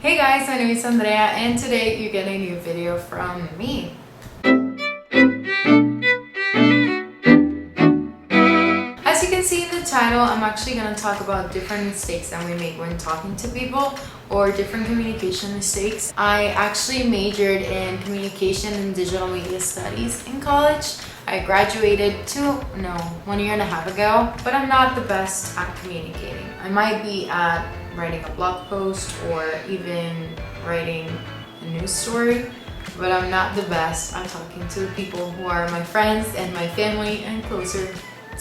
Hey guys, my name is Andrea and today you get a new video from me. As you can see in the title, I'm actually going to talk about different mistakes that we make when talking to people or different communication mistakes. I actually majored in communication and digital media studies in college. I graduated 1 year and a half ago, but I'm not the best at communicating. I might be at writing a blog post or even writing a news story, but I'm not the best at talking to the people who are my friends and my family and closer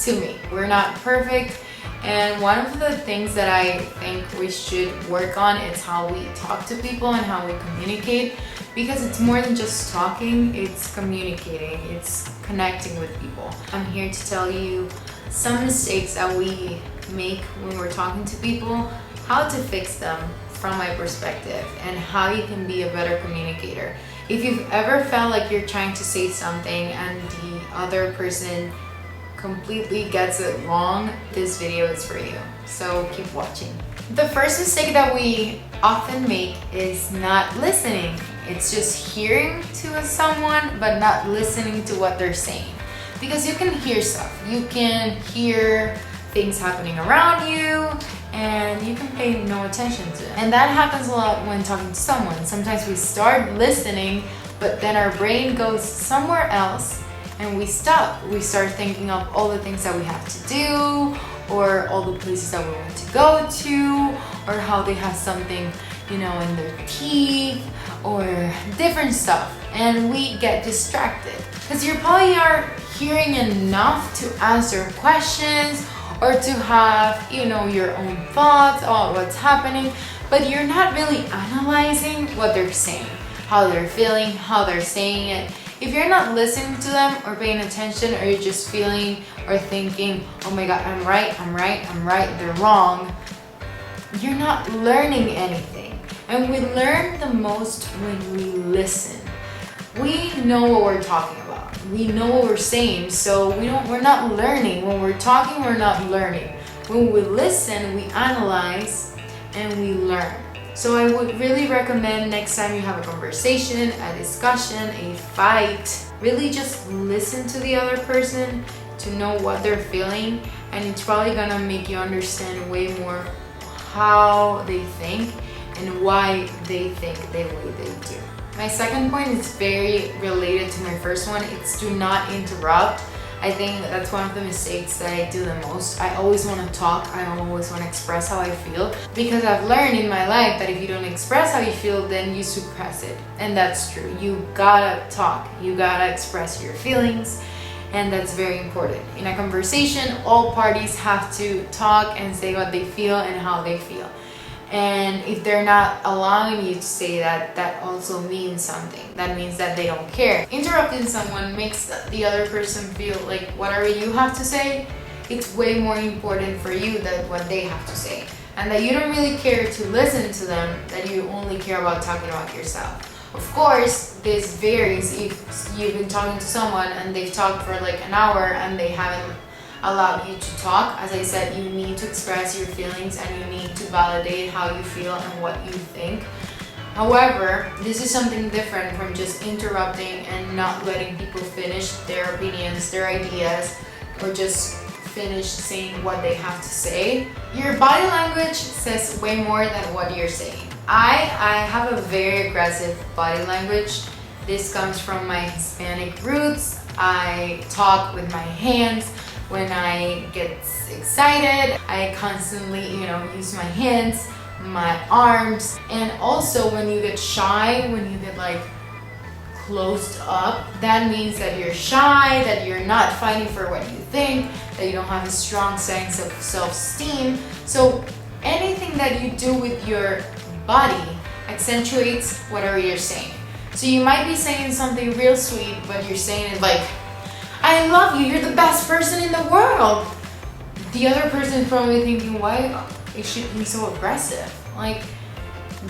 to me. We're not perfect, and one of the things that I think we should work on is how we talk to people and how we communicate, because it's more than just talking, it's communicating, it's connecting with people. I'm here to tell you some mistakes that we make when we're talking to people, how to fix them from my perspective, and how you can be a better communicator. If you've ever felt like you're trying to say something and the other person completely gets it wrong, this video is for you. So keep watching. The first mistake that we often make is not listening. It's just hearing to someone but not listening to what they're saying. Because you can hear stuff. You can hear things happening around you and you can pay no attention to it. And that happens a lot when talking to someone. Sometimes we start listening, but then our brain goes somewhere else and we stop. We start thinking of all the things that we have to do, or all the places that we want to go to, or how they have something, in their teeth, or different stuff. And we get distracted because you probably are hearing enough to answer questions or to have, your own thoughts on what's happening, but you're not really analyzing what they're saying, how they're feeling, how they're saying it. If you're not listening to them or paying attention, or you're just feeling or thinking, oh my God, I'm right, they're wrong, you're not learning anything. And we learn the most when we listen. We know what we're talking about. We know what we're saying, so we're not learning. When we're talking, we're not learning. When we listen, we analyze and we learn. So I would really recommend next time you have a conversation, a discussion, a fight, really just listen to the other person to know what they're feeling, and it's probably gonna make you understand way more how they think and why they think the way they do. My second point is very related to my first one. It's do not interrupt. I think that's one of the mistakes that I do the most. I always want to talk. I always want to express how I feel, because I've learned in my life that if you don't express how you feel, then you suppress it. And that's true. You gotta talk. You gotta express your feelings. And that's very important. In a conversation, all parties have to talk and say what they feel and how they feel. And if they're not allowing you to say that, that also means something. That means that they don't care. Interrupting someone makes the other person feel like whatever you have to say, it's way more important for you than what they have to say. And that you don't really care to listen to them, that you only care about talking about yourself. Of course, this varies if you've been talking to someone and they've talked for like an hour and they haven't allowed you to talk. As I said, you need to express your feelings and you need to validate how you feel and what you think. However, this is something different from just interrupting and not letting people finish their opinions, their ideas, or just finish saying what they have to say. Your body language says way more than what you're saying. I have a very aggressive body language. This comes from my Hispanic roots. I talk with my hands. When I get excited, I constantly, use my hands, my arms. And also when you get shy, when you get like closed up, that means that you're shy, that you're not fighting for what you think, that you don't have a strong sense of self-esteem. So anything that you do with your body accentuates whatever you're saying. So you might be saying something real sweet, but you're saying it like, I love you, you're the best person in the world. The other person is probably thinking, why is she being so aggressive? Like,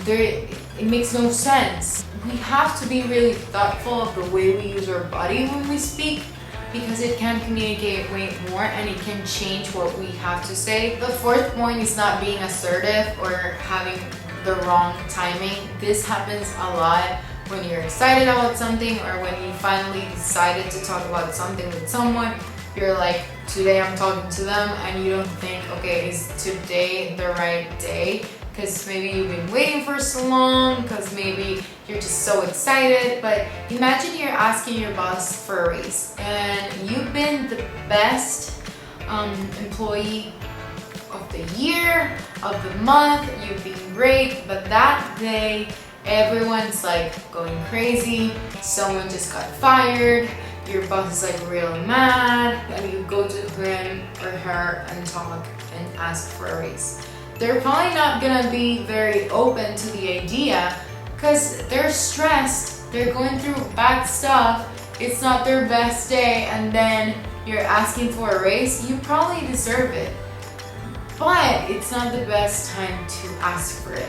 it makes no sense. We have to be really thoughtful of the way we use our body when we speak, because it can communicate way more and it can change what we have to say. The fourth point is not being assertive or having the wrong timing. This happens a lot when you're excited about something, or when you finally decided to talk about something with someone. You're like, today I'm talking to them, and you don't think, okay, is today the right day? Because maybe you've been waiting for so long, because maybe you're just so excited. But imagine you're asking your boss for a raise, and you've been the best employee of the year, of the month, you've been great, but that day everyone's like going crazy, someone just got fired, your boss is like real mad, and you go to him or her and talk and ask for a raise. They're probably not gonna be very open to the idea because they're stressed, they're going through bad stuff, it's not their best day, and then you're asking for a raise. You probably deserve it, but it's not the best time to ask for it.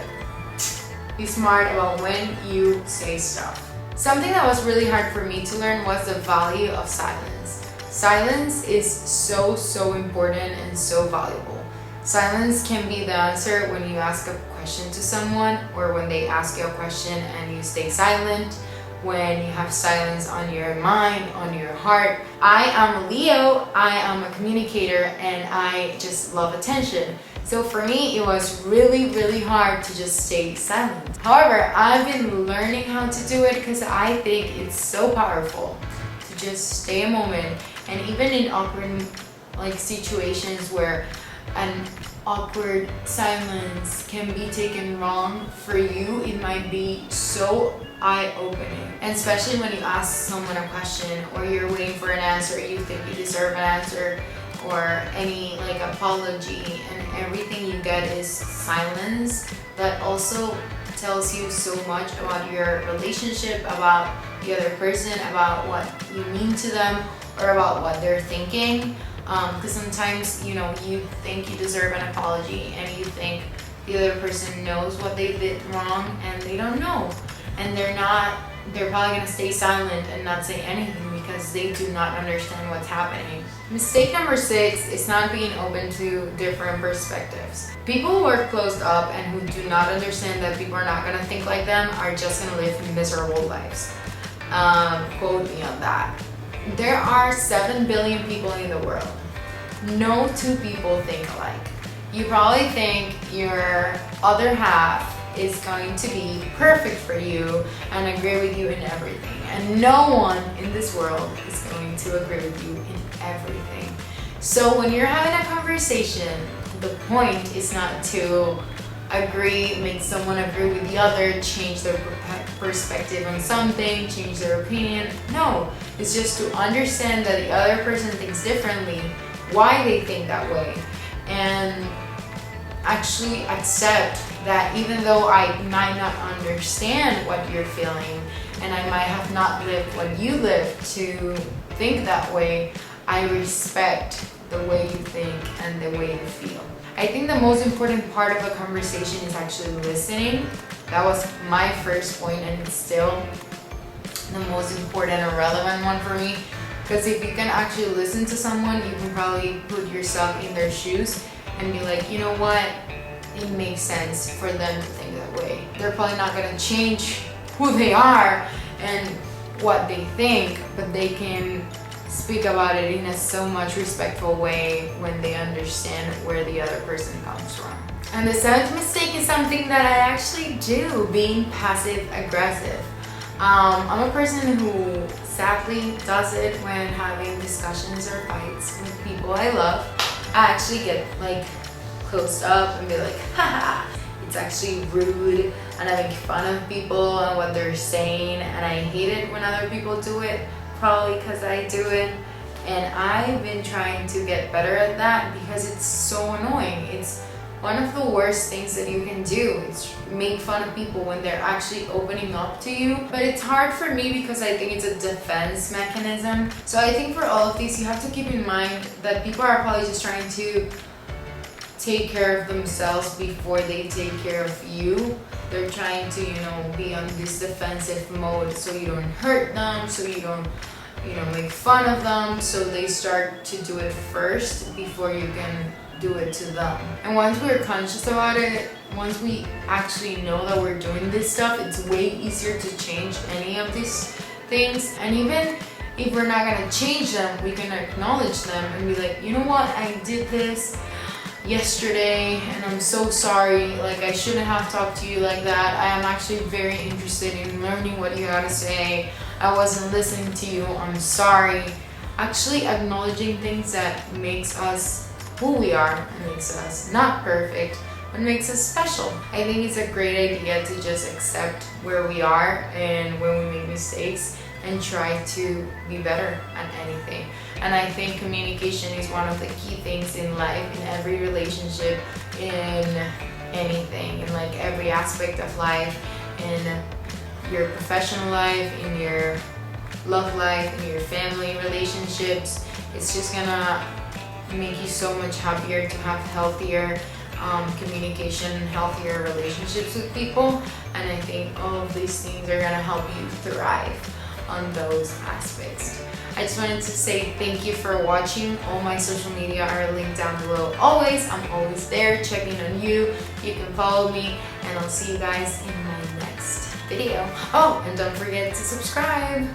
Be smart about when you say stuff. Something that was really hard for me to learn was the value of silence. Silence is so important and so valuable. Silence can be the answer when you ask a question to someone, or when they ask you a question and you stay silent, when you have silence on your mind, on your heart. I am a Leo, I am a communicator, and I just love attention. So for me, it was really hard to just stay silent. However, I've been learning how to do it because I think it's so powerful to just stay a moment. And even in awkward situations where an awkward silence can be taken wrong, for you it might be so eye-opening. And especially when you ask someone a question, or you're waiting for an answer, you think you deserve an answer, or any apology, and everything you get is silence. That also tells you so much about your relationship, about the other person, about what you mean to them, or about what they're thinking. Because sometimes, you think you deserve an apology, and you think the other person knows what they did wrong, and they don't know. And they're probably gonna stay silent and not say anything because they do not understand what's happening. Mistake number 6 is not being open to different perspectives. People who are closed up and who do not understand that people are not gonna think like them are just gonna live miserable lives. Quote me on that. There are 7 billion people in the world. No 2 people think alike. You probably think your other half is going to be perfect for you and agree with you in everything. And no one in this world is going to agree with you in everything. So when you're having a conversation, the point is not to make someone agree with the other, change their perspective on something, change their opinion. No, it's just to understand that the other person thinks differently, why they think that way, and actually accept that even though I might not understand what you're feeling, and I might have not lived what you lived to think that way, I respect the way you think and the way you feel. I think the most important part of a conversation is actually listening. That was my first point, and it's still the most important and relevant one for me. Because if you can actually listen to someone, you can probably put yourself in their shoes and be like, you know what? It makes sense for them to think that way. They're probably not gonna change who they are and what they think, but they can speak about it in a so much respectful way when they understand where the other person comes from. And the 7th mistake is something that I actually do, being passive aggressive. I'm a person who sadly does it when having discussions or fights with people I love. I actually get closed up and be like, haha, it's actually rude, and I make fun of people and what they're saying, and I hate it when other people do it, probably because I do it. And I've been trying to get better at that because it's so annoying. It's one of the worst things that you can do. It's make fun of people when they're actually opening up to you. But it's hard for me because I think it's a defense mechanism. So I think for all of these, you have to keep in mind that people are probably just trying to take care of themselves before they take care of you. They're trying to, be on this defensive mode so you don't hurt them, so you don't, make fun of them. So they start to do it first before you can do it to them. And once we're conscious about it, once we actually know that we're doing this stuff, it's way easier to change any of these things. And even if we're not gonna change them, we can acknowledge them and be like, you know what, I did this yesterday and I'm so sorry, like I shouldn't have talked to you like that. I am actually very interested in learning what you gotta say. I wasn't listening to you, I'm sorry. Actually acknowledging things that makes us who we are, and makes us not perfect, but makes us special. I think it's a great idea to just accept where we are and when we make mistakes and try to be better at anything. And I think communication is one of the key things in life, in every relationship, in anything, in like every aspect of life, in your professional life, in your love life, in your family relationships. It's just gonna make you so much happier to have healthier communication, healthier relationships with people. And I think all of these things are gonna help you thrive on those aspects. I just wanted to say thank you for watching. All my social media are linked down below always. I'm always there checking on you. You can follow me, and I'll see you guys in my next video. Oh, and don't forget to subscribe.